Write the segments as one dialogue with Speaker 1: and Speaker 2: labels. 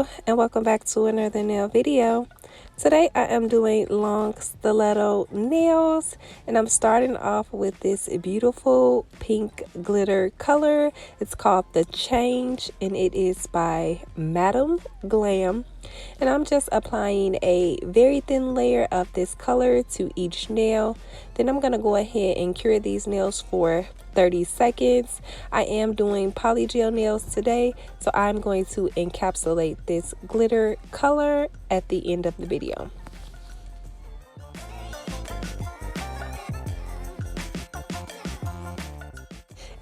Speaker 1: Hello and welcome back to another nail video. Today I am doing long stiletto nails and I'm starting off with this beautiful pink glitter color. It's called The Change and it is by Madam Glam. And I'm just applying a very thin layer of this color to each nail. Then I'm going to go ahead and cure these nails for 30 seconds. I am doing polygel nails today, so I'm going to encapsulate this glitter color at the end of the video.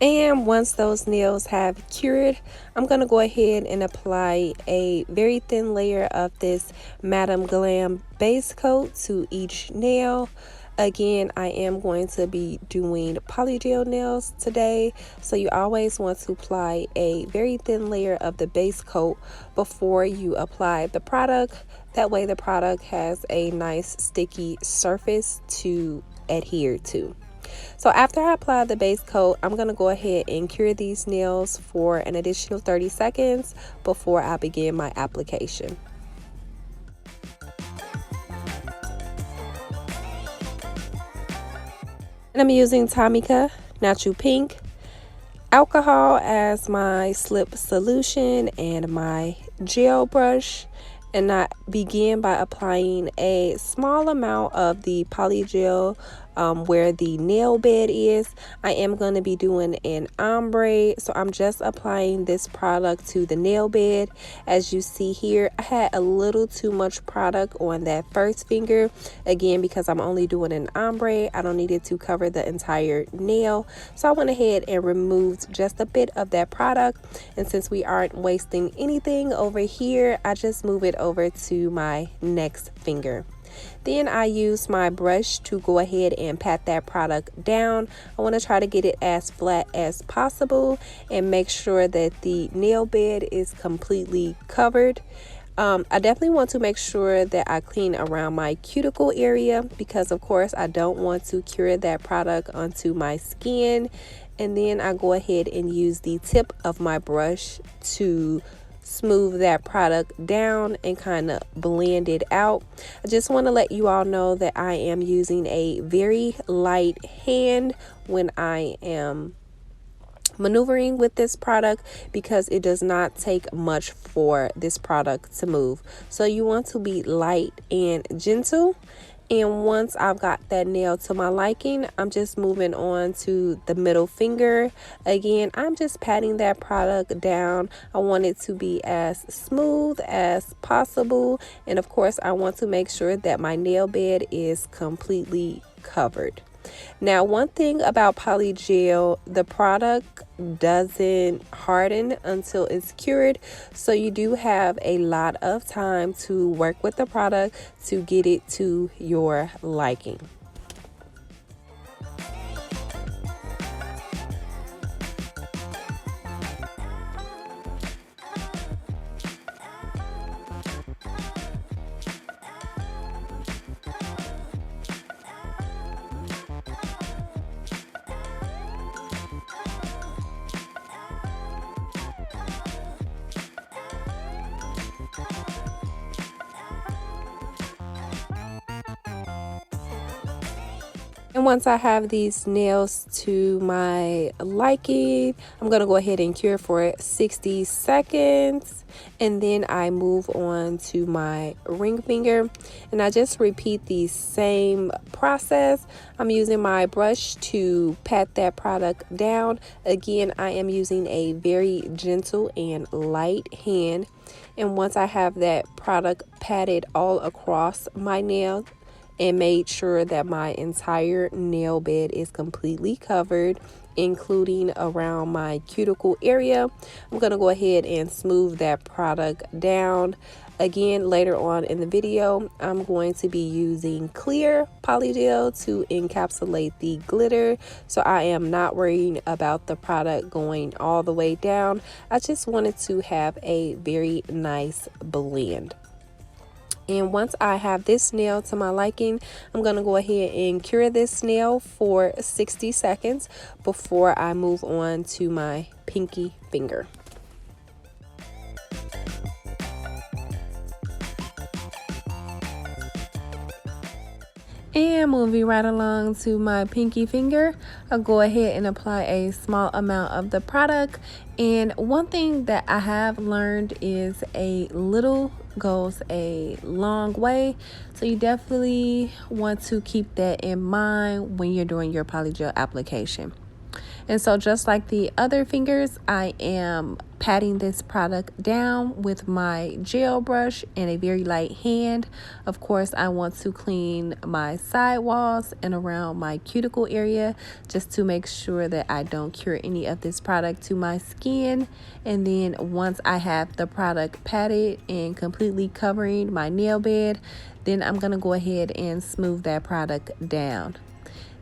Speaker 1: And once those nails have cured, I'm going to go ahead and apply a very thin layer of this Madam Glam base coat to each nail. Again, I am going to be doing polygel nails today, so you always want to apply a very thin layer of the base coat before you apply the product. That way the product has a nice sticky surface to adhere to. So after I apply the base coat, I'm going to go ahead and cure these nails for an additional 30 seconds before I begin my application. And I'm using Tamika Natural Pink alcohol as my slip solution and my gel brush. And I begin by applying a small amount of the polygel where the nail bed is. I am going to be doing an ombre, so I'm just applying this product to the nail bed. As you see here, I had a little too much product on that first finger, again because I'm only doing an ombre. I don't need it to cover the entire nail, so I went ahead and removed just a bit of that product. And since we aren't wasting anything over here, I just move it over to my next finger. Then I use my brush to go ahead and pat that product down. I want to try to get it as flat as possible and make sure that the nail bed is completely covered. I definitely want to make sure that I clean around my cuticle area because of course I don't want to cure that product onto my skin. And then I go ahead and use the tip of my brush to smooth that product down and kind of blend it out. I just want to let you all know that I am using a very light hand when I am maneuvering with this product because it does not take much for this product to move. So you want to be light and gentle. And once I've got that nail to my liking, I'm just moving on to the middle finger. Again, I'm just patting that product down. I want it to be as smooth as possible. And of course, I want to make sure that my nail bed is completely covered. Now, one thing about polygel, the product doesn't harden until it's cured, so you do have a lot of time to work with the product to get it to your liking. And once I have these nails to my liking, I'm going to go ahead and cure for 60 seconds. And then I move on to my ring finger. And I just repeat the same process. I'm using my brush to pat that product down. Again, I am using a very gentle and light hand. And once I have that product patted all across my nail, and made sure that my entire nail bed is completely covered, including around my cuticle area, I'm going to go ahead and smooth that product down. Again, later on in the video, I'm going to be using clear polygel to encapsulate the glitter, so I am not worrying about the product going all the way down. I just wanted to have a very nice blend. And once I have this nail to my liking, I'm going to go ahead and cure this nail for 60 seconds before I move on to my pinky finger. And moving right along to my pinky finger, I'll go ahead and apply a small amount of the product. And one thing that I have learned is a little goes a long way. So you definitely want to keep that in mind when you're doing your polygel application. And so just like the other fingers, I am patting this product down with my gel brush and a very light hand. Of course, I want to clean my side walls and around my cuticle area just to make sure that I don't cure any of this product to my skin. And then once I have the product patted and completely covering my nail bed, then I'm going to go ahead and smooth that product down.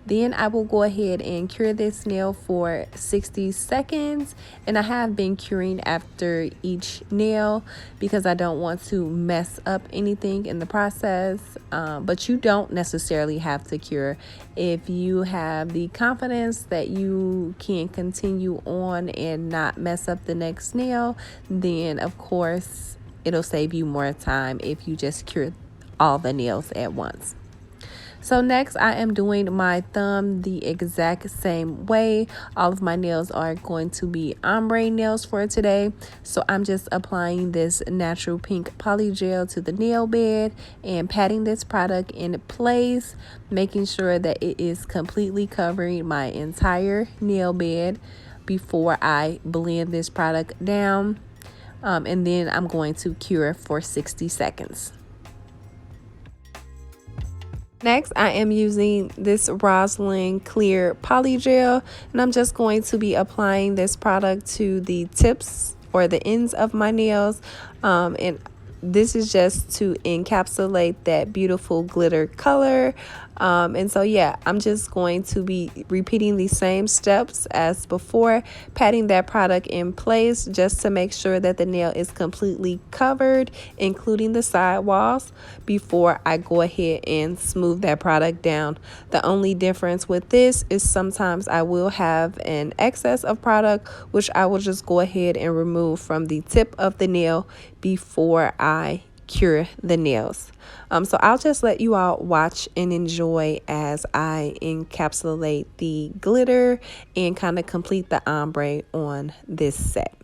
Speaker 1: Then I will go ahead and cure this nail for 60 seconds. And I have been curing after each nail because I don't want to mess up anything in the process. But you don't necessarily have to cure. If you have the confidence that you can continue on and not mess up the next nail, then of course it'll save you more time if you just cure all the nails at once. So next I am doing my thumb the exact same way. All of my nails are going to be ombre nails for today. So I'm just applying this natural pink polygel to the nail bed and patting this product in place, making sure that it is completely covering my entire nail bed before I blend this product down. And then I'm going to cure for 60 seconds. Next, I am using this Roslyn Clear Polygel, and I'm just going to be applying this product to the tips or the ends of my nails. And this is just to encapsulate that beautiful glitter color. And so, yeah, I'm just going to be repeating the same steps as before, patting that product in place just to make sure that the nail is completely covered, including the side walls, before I go ahead and smooth that product down. The only difference with this is sometimes I will have an excess of product, which I will just go ahead and remove from the tip of the nail before I cure the nails. So I'll just let you all watch and enjoy as I encapsulate the glitter and kind of complete the ombre on this set.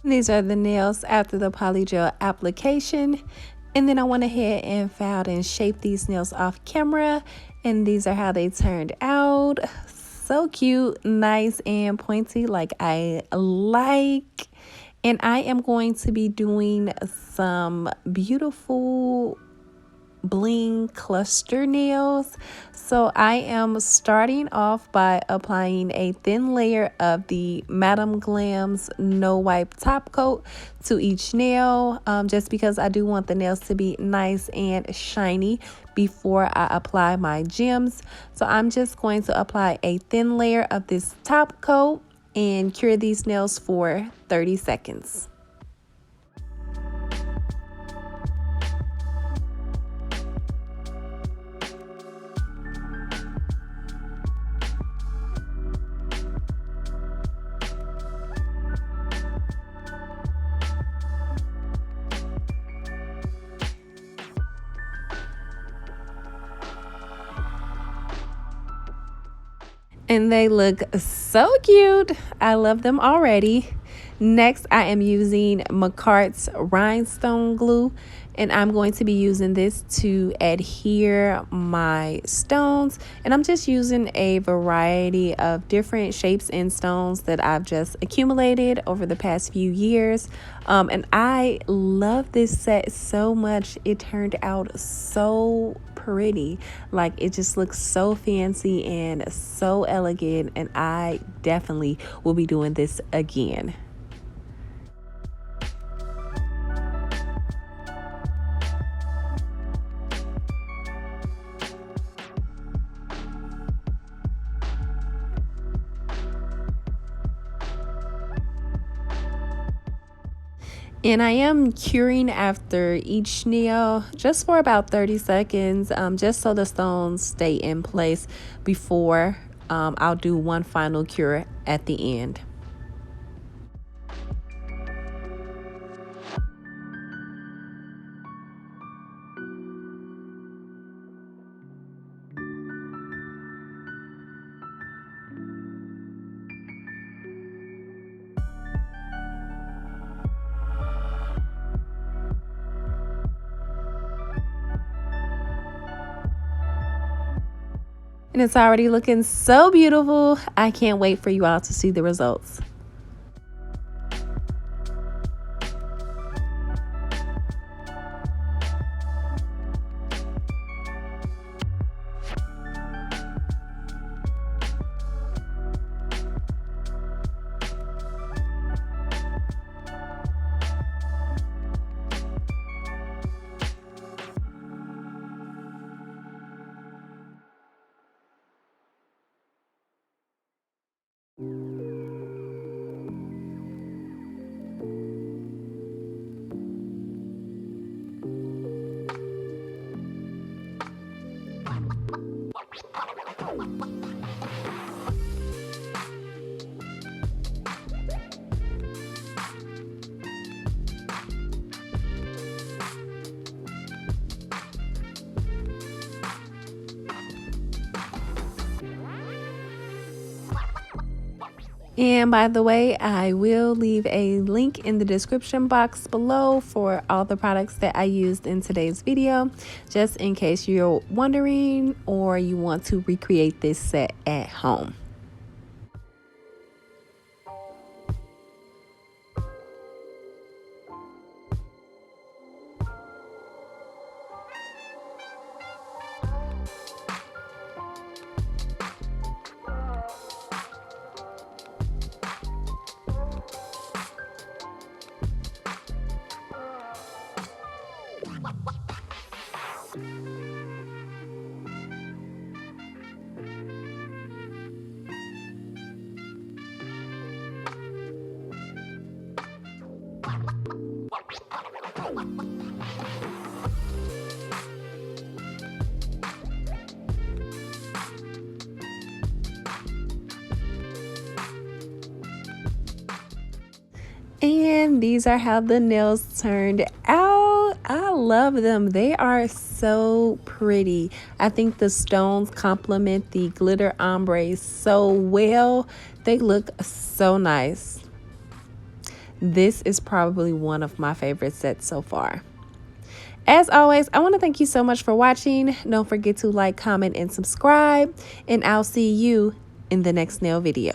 Speaker 1: These are the nails after the Polygel application. And then I went ahead and filed and shaped these nails off camera. And these are how they turned out. So cute, nice and pointy like I like. And I am going to be doing some beautiful bling cluster nails. So I am starting off by applying a thin layer of the Madame Glam's no wipe top coat to each nail, just because I do want the nails to be nice and shiny before I apply my gems. So I'm just going to apply a thin layer of this top coat and cure these nails for 30 seconds. And they look so cute. I love them already. Next, I am using McCart's rhinestone glue, and I'm going to be using this to adhere my stones. And I'm just using a variety of different shapes and stones that I've just accumulated over the past few years. And I love this set so much. It turned out so pretty. Like, it just looks so fancy and so elegant, and I definitely will be doing this again. And I am curing after each nail just for about 30 seconds, just so the stones stay in place before I'll do one final cure at the end. And it's already looking so beautiful. I can't wait for you all to see the results. And by the way, I will leave a link in the description box below for all the products that I used in today's video, just in case you're wondering or you want to recreate this set at home. And these are how the nails turned out. I love them. They are so pretty. I think the stones complement the glitter ombre so well. They look so nice. This is probably one of my favorite sets so far. As always, I want to thank you so much for watching. Don't forget to like, comment, and subscribe, and I'll see you in the next nail video.